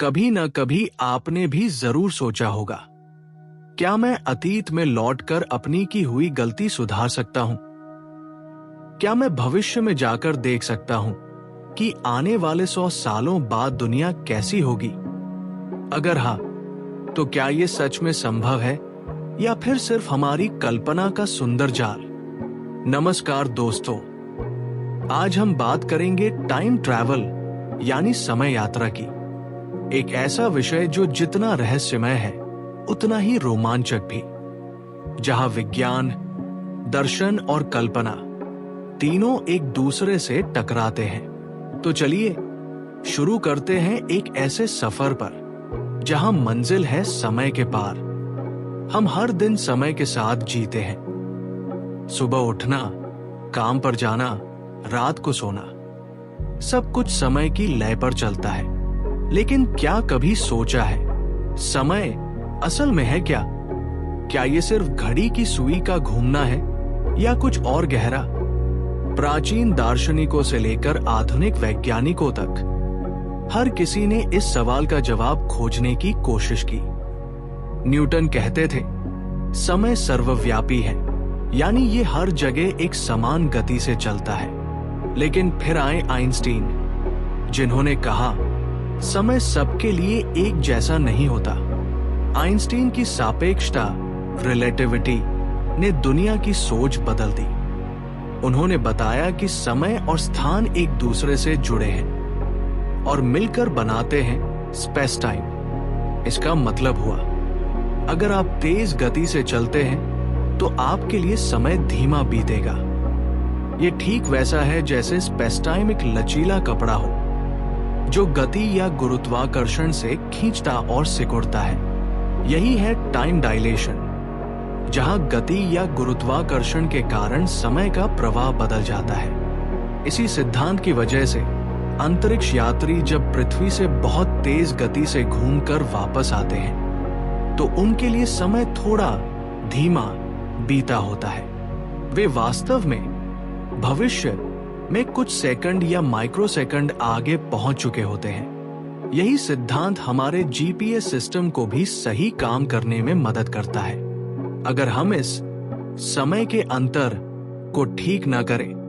कभी न कभी आपने भी जरूर सोचा होगा, क्या मैं अतीत में लौटकर अपनी की हुई गलती सुधार सकता हूं? क्या मैं भविष्य में जाकर देख सकता हूं कि आने वाले 100 सालों बाद दुनिया कैसी होगी? अगर हाँ, तो क्या ये सच में संभव है या फिर सिर्फ हमारी कल्पना का सुंदर जाल? नमस्कार दोस्तों, आज हम बात करेंगे टाइम ट्रैवल यानी समय यात्रा की। एक ऐसा विषय जो जितना रहस्यमय है उतना ही रोमांचक भी, जहां विज्ञान, दर्शन और कल्पना तीनों एक दूसरे से टकराते हैं। तो चलिए शुरू करते हैं एक ऐसे सफर पर जहां मंजिल है समय के पार। हम हर दिन समय के साथ जीते हैं। सुबह उठना, काम पर जाना, रात को सोना, सब कुछ समय की लय पर चलता है। लेकिन क्या कभी सोचा है, समय असल में है क्या? क्या ये सिर्फ घड़ी की सुई का घूमना है या कुछ और गहरा? प्राचीन दार्शनिकों से लेकर आधुनिक वैज्ञानिकों तक हर किसी ने इस सवाल का जवाब खोजने की कोशिश की। न्यूटन कहते थे, समय सर्वव्यापी है, यानी ये हर जगह एक समान गति से चलता है। लेकिन फिर आए आइंस्टीन, जिन्होंने कहा समय सबके लिए एक जैसा नहीं होता। आइंस्टीन की सापेक्षता, रिलेटिविटी ने दुनिया की सोच बदल दी। उन्होंने बताया कि समय और स्थान एक दूसरे से जुड़े हैं और मिलकर बनाते हैं स्पेस टाइम। इसका मतलब हुआ, अगर आप तेज गति से चलते हैं तो आपके लिए समय धीमा बीतेगा। ये ठीक वैसा है जैसे स्पेस टाइम एक लचीला कपड़ा हो जो गति या गुरुत्वाकर्षण से खींचता और सिकुड़ता है। यही है टाइम डायलेशन, जहां गति या गुरुत्वाकर्षण के कारण समय का प्रवाह बदल जाता है। इसी सिद्धांत की वजह से अंतरिक्ष यात्री जब पृथ्वी से बहुत तेज गति से घूमकर वापस आते हैं तो उनके लिए समय थोड़ा धीमा बीता होता है। वे वास्तव में भविष्य में कुछ सेकंड या माइक्रोसेकंड आगे पहुंच चुके होते हैं। यही सिद्धांत हमारे जीपीएस सिस्टम को भी सही काम करने में मदद करता है। अगर हम इस समय के अंतर को ठीक न करें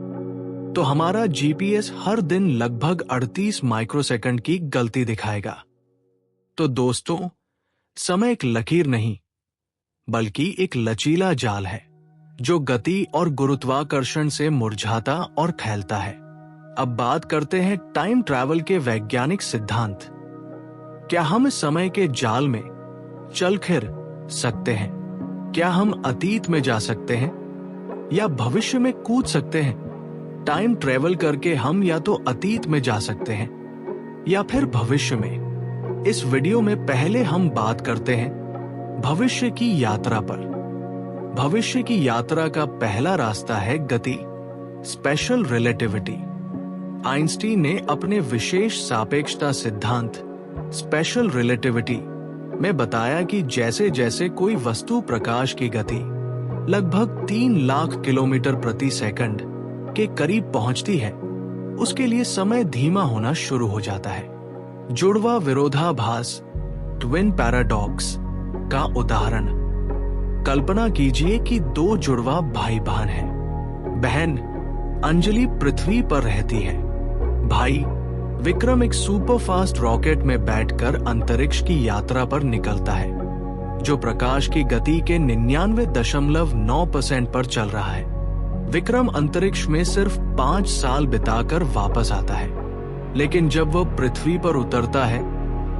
तो हमारा जीपीएस हर दिन लगभग 38 माइक्रोसेकंड की गलती दिखाएगा। तो दोस्तों, समय एक लकीर नहीं बल्कि एक लचीला जाल है जो गति और गुरुत्वाकर्षण से मुरझाता और फैलता है। अब बात करते हैं टाइम ट्रैवल के वैज्ञानिक सिद्धांत। क्या हम इस समय के जाल में चल फिर सकते हैं? क्या हम अतीत में जा सकते हैं या भविष्य में कूद सकते हैं? टाइम ट्रैवल करके हम या तो अतीत में जा सकते हैं या फिर भविष्य में। इस वीडियो में पहले हम बात करते हैं भविष्य की यात्रा पर। भविष्य की यात्रा का पहला रास्ता है गति, स्पेशल रिलेटिविटी। आइंस्टीन ने अपने विशेष सापेक्षता सिद्धांत स्पेशल रिलेटिविटी में बताया कि जैसे जैसे कोई वस्तु प्रकाश की गति लगभग 3 लाख किलोमीटर प्रति सेकंड के करीब पहुंचती है, उसके लिए समय धीमा होना शुरू हो जाता है। जुड़वा विरोधाभास, ट्विन पैराडॉक्स का उदाहरण। कल्पना कीजिए कि 2 जुड़वा भाई बहन हैं। बहन अंजलि पृथ्वी पर रहती है। भाई विक्रम एक सुपरफास्ट रॉकेट में बैठकर अंतरिक्ष की यात्रा पर निकलता है, जो प्रकाश की गति के 99.9% पर चल रहा है। विक्रम अंतरिक्ष में सिर्फ 5 साल बिताकर वापस आता है, लेकिन जब वह पृथ्वी पर उतरता है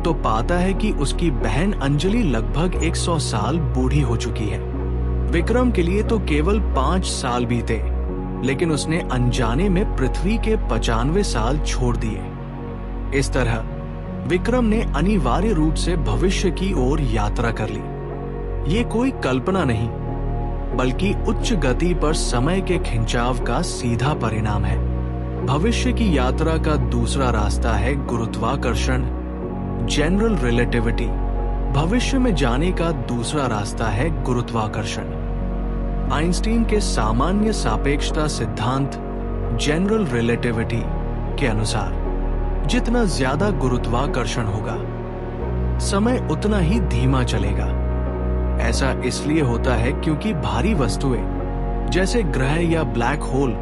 तो पाता है कि उसकी बहन अंजलि लगभग 100 साल बूढ़ी हो चुकी है। विक्रम के लिए तो केवल 5 साल बीते, लेकिन उसने अनजाने में पृथ्वी के 95 साल छोड़ दिए। इस तरह विक्रम ने अनिवार्य रूप से भविष्य की ओर यात्रा कर ली। ये कोई कल्पना नहीं बल्कि उच्च गति पर समय के खिंचाव का सीधा परिणाम है। भविष्य की यात्रा का दूसरा रास्ता है गुरुत्वाकर्षण, जनरल रिलेटिविटी। भविष्य में जाने का दूसरा रास्ता है गुरुत्वाकर्षण। आइंस्टीन के सामान्य सापेक्षता सिद्धांत जनरल रिलेटिविटी के अनुसार जितना ज्यादा गुरुत्वाकर्षण होगा समय उतना ही धीमा चलेगा। ऐसा इसलिए होता है क्योंकि भारी वस्तुएं जैसे ग्रह या black hole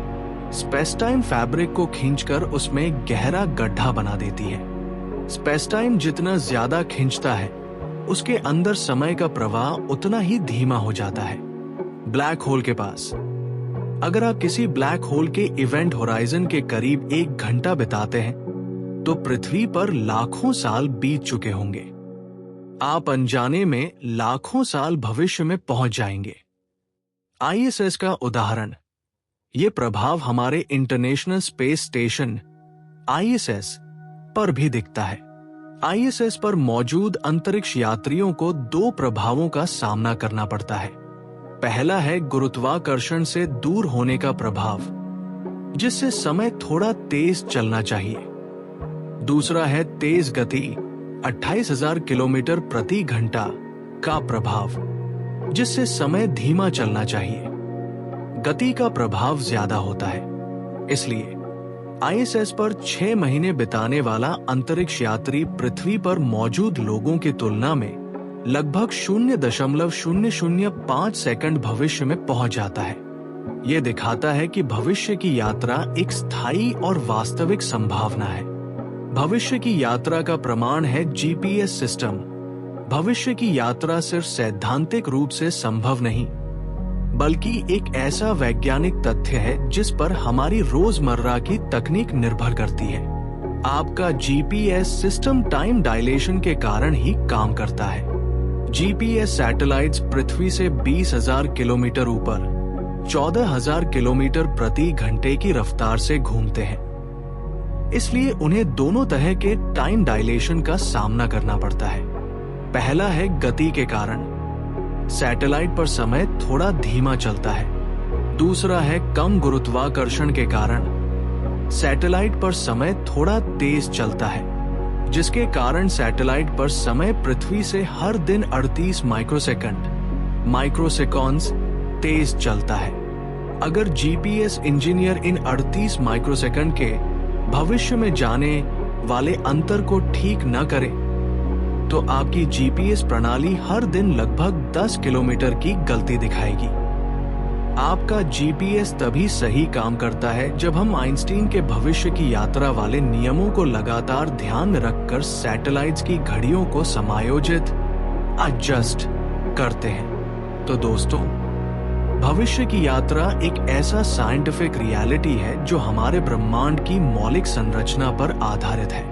space time fabric को खींचकर उसमें गहरा गड्ढा बना देती है। स्पेस टाइम जितना ज्यादा खींचता है, उसके अंदर समय का प्रवाह उतना ही धीमा हो जाता है। ब्लैक होल के पास अगर आप किसी ब्लैक होल के इवेंट होराइजन के करीब 1 घंटा बिताते हैं, तो पृथ्वी पर लाखों साल बीत चुके होंगे। आप अनजाने में लाखों साल भविष्य में पहुंच जाएंगे। आईएसएस का उदाहरण, ये प्रभाव हमारे इंटरनेशनल स्पेस स्टेशन आईएसएस पर भी दिखता है। आईएसएस पर मौजूद अंतरिक्ष यात्रियों को 2 प्रभावों का सामना करना पड़ता है। पहला है गुरुत्वाकर्षण से दूर होने का प्रभाव, जिससे समय थोड़ा तेज चलना चाहिए। दूसरा है तेज गति 28,000 किलोमीटर प्रति घंटा का प्रभाव, जिससे समय धीमा चलना चाहिए। गति का प्रभाव ज्यादा होता है, इसलिए आईएसएस पर 6 महीने बिताने वाला अंतरिक्ष यात्री पृथ्वी पर मौजूद लोगों की तुलना में लगभग 0.005 सेकंड भविष्य में पहुंच जाता है। यह दिखाता है कि भविष्य की यात्रा एक स्थायी और वास्तविक संभावना है। भविष्य की यात्रा का प्रमाण है जीपीएस सिस्टम। भविष्य की यात्रा सिर्फ सैद्धांतिक रूप से संभव नहीं, बल्कि एक ऐसा वैज्ञानिक तथ्य है जिस पर हमारी रोजमर्रा की तकनीक निर्भर करती है। आपका जीपीएस सिस्टम टाइम डायलेशन के कारण ही काम करता है। जीपीएस सैटेलाइट्स पृथ्वी से 20,000 किलोमीटर ऊपर 14,000 किलोमीटर प्रति घंटे की रफ्तार से घूमते हैं, इसलिए उन्हें दोनों तरह के टाइम डायलेशन का सामना करना पड़ता है। पहला है गति के कारण, सैटेलाइट पर समय थोड़ा धीमा चलता है। दूसरा है कम गुरुत्वाकर्षण के कारण, सैटेलाइट पर समय थोड़ा तेज चलता है, जिसके कारण सैटेलाइट पर समय पृथ्वी से हर दिन 38 माइक्रोसेकंड्स तेज चलता है। अगर जीपीएस इंजीनियर इन 38 माइक्रोसेकंड के भविष्य में जाने वाले अंतर को ठीक न करे, तो आपकी जीपीएस प्रणाली हर दिन लगभग 10 किलोमीटर की गलती दिखाएगी। आपका जीपीएस तभी सही काम करता है जब हम आइंस्टीन के भविष्य की यात्रा वाले नियमों को लगातार ध्यान में रखकर सैटेलाइट्स की घड़ियों को समायोजित एडजस्ट करते हैं। तो दोस्तों, भविष्य की यात्रा एक ऐसा साइंटिफिक रियलिटी है जो हमारे ब्रह्मांड की मौलिक संरचना पर आधारित है।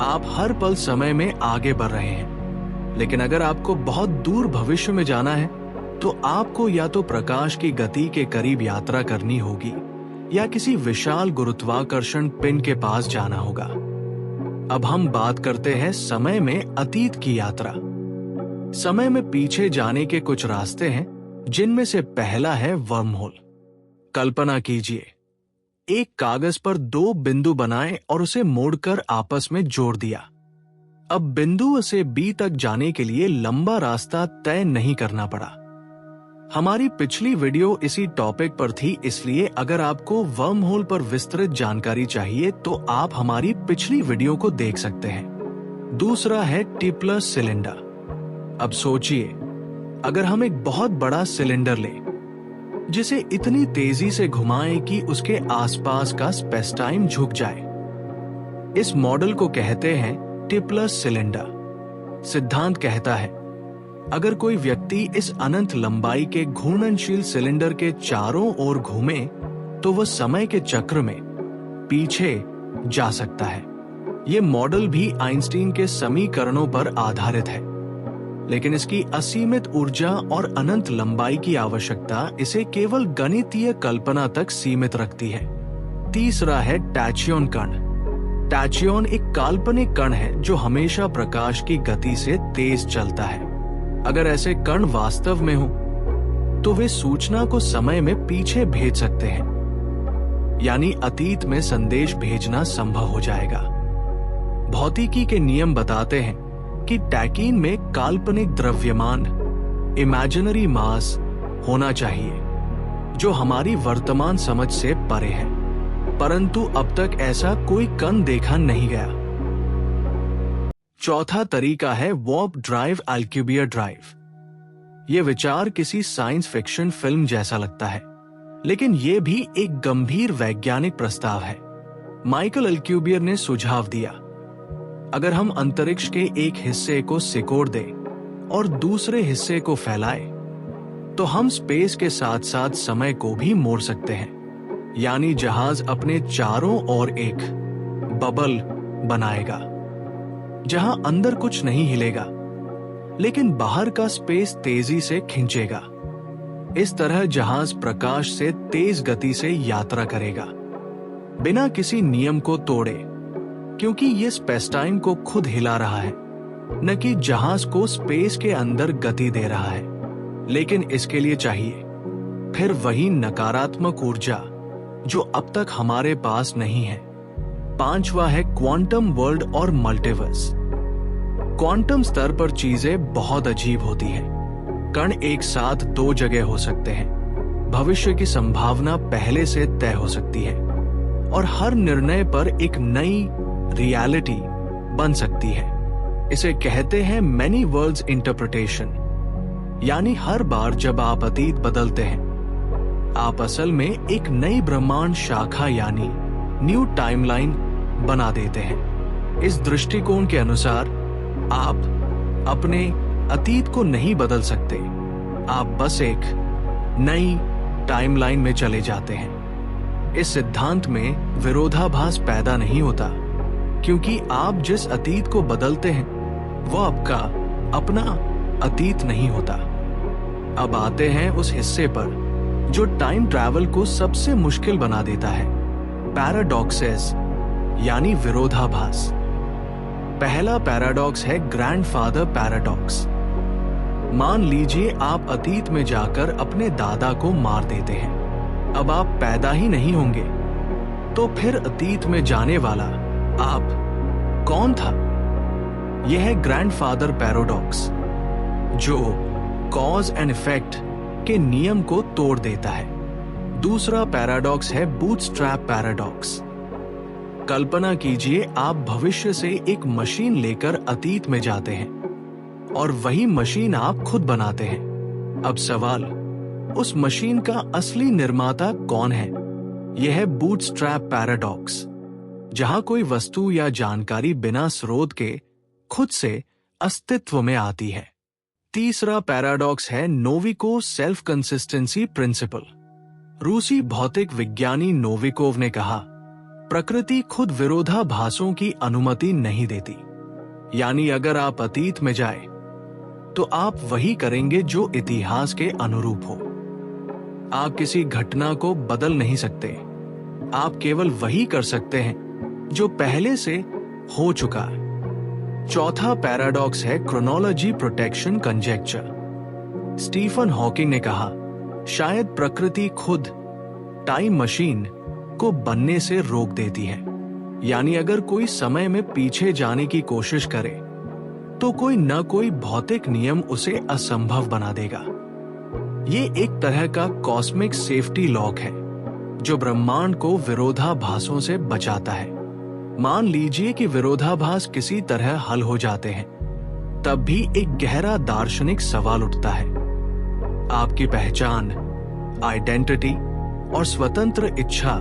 आप हर पल समय में आगे बढ़ रहे हैं, लेकिन अगर आपको बहुत दूर भविष्य में जाना है, तो आपको या तो प्रकाश की गति के करीब यात्रा करनी होगी या किसी विशाल गुरुत्वाकर्षण पिंड के पास जाना होगा। अब हम बात करते हैं समय में अतीत की यात्रा। समय में पीछे जाने के कुछ रास्ते हैं, जिनमें से पहला है वर्महोल। कल्पना कीजिए, एक कागज पर 2 बिंदु बनाए और उसे मोड़कर आपस में जोड़ दिया। अब बिंदु से बी तक जाने के लिए लंबा रास्ता तय नहीं करना पड़ा। हमारी पिछली वीडियो इसी टॉपिक पर थी, इसलिए अगर आपको वर्म होल पर विस्तृत जानकारी चाहिए तो आप हमारी पिछली वीडियो को देख सकते हैं। दूसरा है टिपलर सिलेंडर। अब सोचिए, अगर हम एक बहुत बड़ा सिलेंडर लें जिसे इतनी तेजी से घुमाएं कि उसके आसपास का स्पेस टाइम झुक जाए, इस मॉडल को कहते हैं टिपलर सिलेंडर। सिद्धांत कहता है, अगर कोई व्यक्ति इस अनंत लंबाई के घूर्णनशील सिलेंडर के चारों ओर घूमे तो वह समय के चक्र में पीछे जा सकता है। यह मॉडल भी आइंस्टीन के समीकरणों पर आधारित है, लेकिन इसकी असीमित ऊर्जा और अनंत लंबाई की आवश्यकता इसे केवल गणितीय कल्पना तक सीमित रखती है। तीसरा है टैचियन कण। टैचियन एक काल्पनिक कण है जो हमेशा प्रकाश की गति से तेज चलता है। अगर ऐसे कण वास्तव में हो तो वे सूचना को समय में पीछे भेज सकते हैं, यानी अतीत में संदेश भेजना संभव हो जाएगा। भौतिकी के नियम बताते हैं कि टैकीन में काल्पनिक द्रव्यमान इमेजिनरी मास होना चाहिए जो हमारी वर्तमान समझ से परे है, परंतु अब तक ऐसा कोई कण देखा नहीं गया। चौथा तरीका है वार्प ड्राइव अल्क्यूबिया ड्राइव। ये विचार किसी साइंस फिक्शन फिल्म जैसा लगता है, लेकिन ये भी एक गंभीर वैज्ञानिक प्रस्ताव है। माइकल अल्क्यूबियर ने सुझाव दिया, अगर हम अंतरिक्ष के एक हिस्से को सिकोड़ दें और दूसरे हिस्से को फैलाए, तो हम स्पेस के साथ साथ समय को भी मोड़ सकते हैं। यानी जहाज अपने चारों ओर एक बबल बनाएगा, जहां अंदर कुछ नहीं हिलेगा, लेकिन बाहर का स्पेस तेजी से खींचेगा। इस तरह जहाज प्रकाश से तेज गति से यात्रा करेगा, बिना किसी नियम को तोड़े, क्योंकि ये स्पेस टाइम को खुद हिला रहा है, न कि जहाज को स्पेस के अंदर गति दे रहा है। लेकिन इसके लिए चाहिए फिर वही नकारात्मक ऊर्जा जो अब तक हमारे पास नहीं है। पांचवा है क्वांटम वर्ल्ड और मल्टीवर्स। क्वांटम स्तर पर चीजें बहुत अजीब होती हैं। कण एक साथ दो जगह हो सकते हैं। भविष्य की संभावना पहले से तय हो सकती है और हर निर्णय पर एक नई रियलिटी बन सकती है। इसे कहते हैं मैनी वर्ल्ड्स इंटरप्रिटेशन। यानी हर बार जब आप अतीत बदलते हैं, आप असल में एक नई ब्रह्मांड शाखा यानी न्यू टाइमलाइन बना देते हैं। इस दृष्टिकोण के अनुसार आप अपने अतीत को नहीं बदल सकते, आप बस एक नई टाइमलाइन में चले जाते हैं। इस सिद्धांत में विरोधाभास पैदा नहीं होता, क्योंकि आप जिस अतीत को बदलते हैं वो आपका अपना अतीत नहीं होता। अब आते हैं उस हिस्से पर जो टाइम ट्रैवल को सबसे मुश्किल बना देता है, पैराडॉक्सेस यानी विरोधाभास। पहला पैराडॉक्स है ग्रैंडफादर पैराडॉक्स। मान लीजिए आप अतीत में जाकर अपने दादा को मार देते हैं। अब आप पैदा ही नहीं होंगे, तो फिर अतीत में जाने वाला आप कौन था? यह है ग्रैंडफादर पैराडॉक्स, जो कॉज एंड इफेक्ट के नियम को तोड़ देता है। दूसरा पैराडॉक्स है बूटस्ट्रैप पैराडॉक्स। कल्पना कीजिए आप भविष्य से एक मशीन लेकर अतीत में जाते हैं और वही मशीन आप खुद बनाते हैं। अब सवाल, उस मशीन का असली निर्माता कौन है? यह है बूटस्ट्रैप पैराडॉक्स, जहां कोई वस्तु या जानकारी बिना स्रोत के खुद से अस्तित्व में आती है। तीसरा पैराडॉक्स है नोविकोव सेल्फ कंसिस्टेंसी प्रिंसिपल। रूसी भौतिक विज्ञानी नोविकोव ने कहा, प्रकृति खुद विरोधाभासों की अनुमति नहीं देती। यानी अगर आप अतीत में जाए तो आप वही करेंगे जो इतिहास के अनुरूप हो। आप किसी घटना को बदल नहीं सकते, आप केवल वही कर सकते हैं जो पहले से हो चुका है। चौथा पैराडॉक्स है chronology protection conjecture. Stephen Hawking ने कहा, शायद प्रकृति खुद टाइम मशीन को बनने से रोक देती है। यानी अगर कोई समय में पीछे जाने की कोशिश करे तो कोई न कोई भौतिक नियम उसे असंभव बना देगा। ये एक तरह का कॉस्मिक सेफ्टी लॉक है जो ब्रह्मांड को विरोधाभासों से बचाता है। मान लीजिए कि विरोधाभास किसी तरह हल हो जाते हैं, तब भी एक गहरा दार्शनिक सवाल उठता है, आपकी पहचान, आइडेंटिटी और स्वतंत्र इच्छा,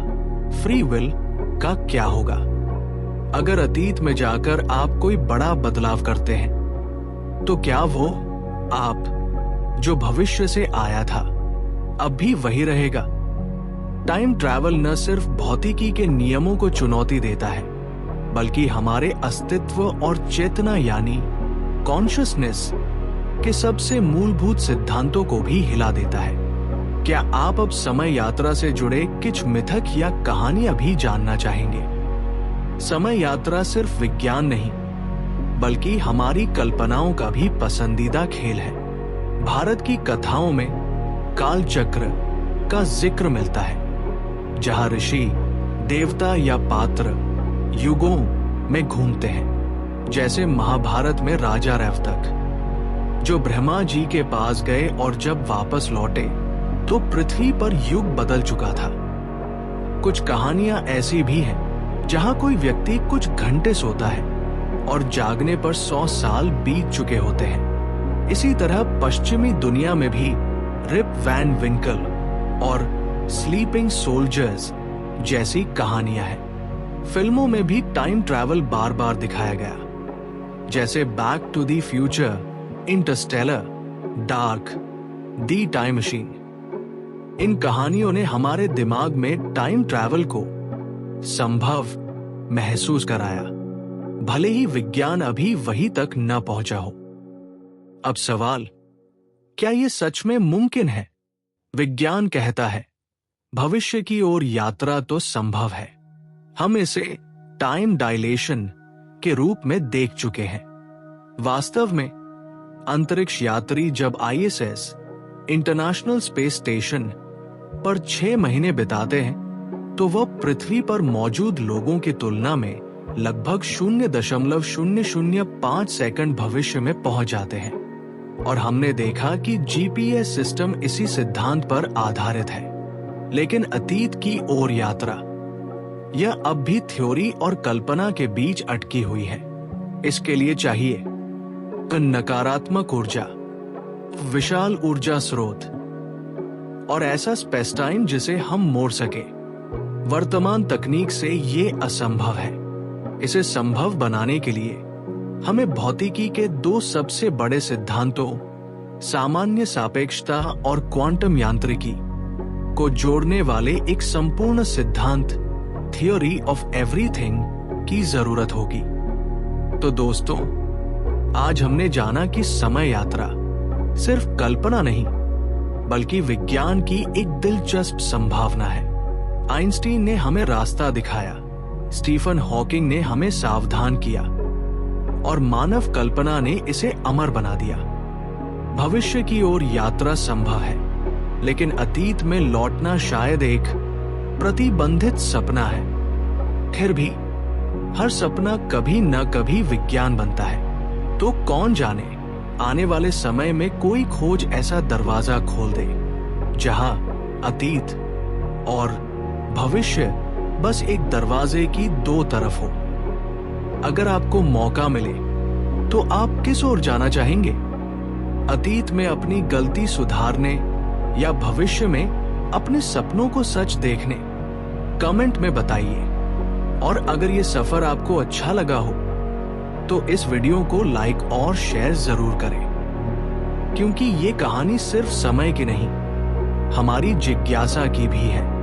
फ्री विल का क्या होगा? अगर अतीत में जाकर आप कोई बड़ा बदलाव करते हैं, तो क्या वो आप जो भविष्य से आया था अब भी वही रहेगा? टाइम ट्रैवल न सिर्फ भौतिकी के नियमों को चुनौती देता है, बल्कि हमारे अस्तित्व और चेतना यानी कॉन्शियसनेस के सबसे मूलभूत सिद्धांतों को भी हिला देता है। क्या आप अब समय यात्रा से जुड़े कुछ मिथक या कहानियां भी जानना चाहेंगे? समय यात्रा सिर्फ विज्ञान नहीं, बल्कि हमारी कल्पनाओं का भी पसंदीदा खेल है। भारत की कथाओं में काल चक्र का जिक्र मिलता है, जहां ऋषि, देवता या पात्र युगों में घूमते हैं। जैसे महाभारत में राजा रैवतक, जो ब्रह्मा जी के पास गए और जब वापस लौटे तो पृथ्वी पर युग बदल चुका था। कुछ कहानियां ऐसी भी हैं जहां कोई व्यक्ति कुछ घंटे सोता है और जागने पर 100 साल बीत चुके होते हैं। इसी तरह पश्चिमी दुनिया में भी रिप वैन विंकल और स्लीपिंग सोल्जर्स जैसी कहानियां हैं। फिल्मों में भी टाइम ट्रैवल बार बार दिखाया गया, जैसे back to the future, interstellar, dark, the time machine. इन कहानियों ने हमारे दिमाग में टाइम ट्रैवल को संभव महसूस कराया, भले ही विज्ञान अभी वहीं तक न पहुंचा हो। अब सवाल, क्या यह सच में मुमकिन है? विज्ञान कहता है भविष्य की ओर यात्रा तो संभव है। हम इसे टाइम डायलेशन के रूप में देख चुके हैं। वास्तव में अंतरिक्ष यात्री जब ISS इंटरनेशनल स्पेस स्टेशन पर 6 महीने बिताते हैं तो वह पृथ्वी पर मौजूद लोगों की तुलना में लगभग 0.005 सेकंड भविष्य में पहुंच जाते हैं। और हमने देखा कि GPS सिस्टम इसी सिद्धांत पर आधारित है। लेकिन अतीत की ओर यात्रा, यह अब भी थ्योरी और कल्पना के बीच अटकी हुई है। इसके लिए चाहिए नकारात्मक ऊर्जा, विशाल ऊर्जा स्रोत और ऐसा स्पेस टाइम जिसे हम मोड़ सके। वर्तमान तकनीक से ये असंभव है। इसे संभव बनाने के लिए हमें भौतिकी के 2 सबसे बड़े सिद्धांतों, सामान्य सापेक्षता और क्वांटम यांत्रिकी, को जोड़ने वाले एक संपूर्ण सिद्धांत, थियोरी ऑफ एवरीथिंग, की जरूरत होगी। तो दोस्तों, आज हमने जाना कि समय यात्रा सिर्फ कल्पना नहीं, बल्कि विज्ञान की एक दिलचस्प संभावना है। आइंस्टीन ने हमें रास्ता दिखाया, स्टीफन हॉकिंग ने हमें सावधान किया और मानव कल्पना ने इसे अमर बना दिया। भविष्य की ओर यात्रा संभव है, लेकिन अतीत में लौटना शायद एक प्रतिबंधित सपना है। फिर भी हर सपना कभी न कभी विज्ञान बनता है। तो कौन जाने, आने वाले समय में कोई खोज ऐसा दरवाजा खोल दे जहां अतीत और भविष्य बस एक दरवाजे की 2 तरफ हो। अगर आपको मौका मिले तो आप किस ओर जाना चाहेंगे? अतीत में अपनी गलती सुधारने या भविष्य में अपने सपनों को सच देखने? कमेंट में बताइए। और अगर ये सफर आपको अच्छा लगा हो तो इस वीडियो को लाइक और शेयर जरूर करें, क्योंकि ये कहानी सिर्फ समय की नहीं, हमारी जिज्ञासा की भी है।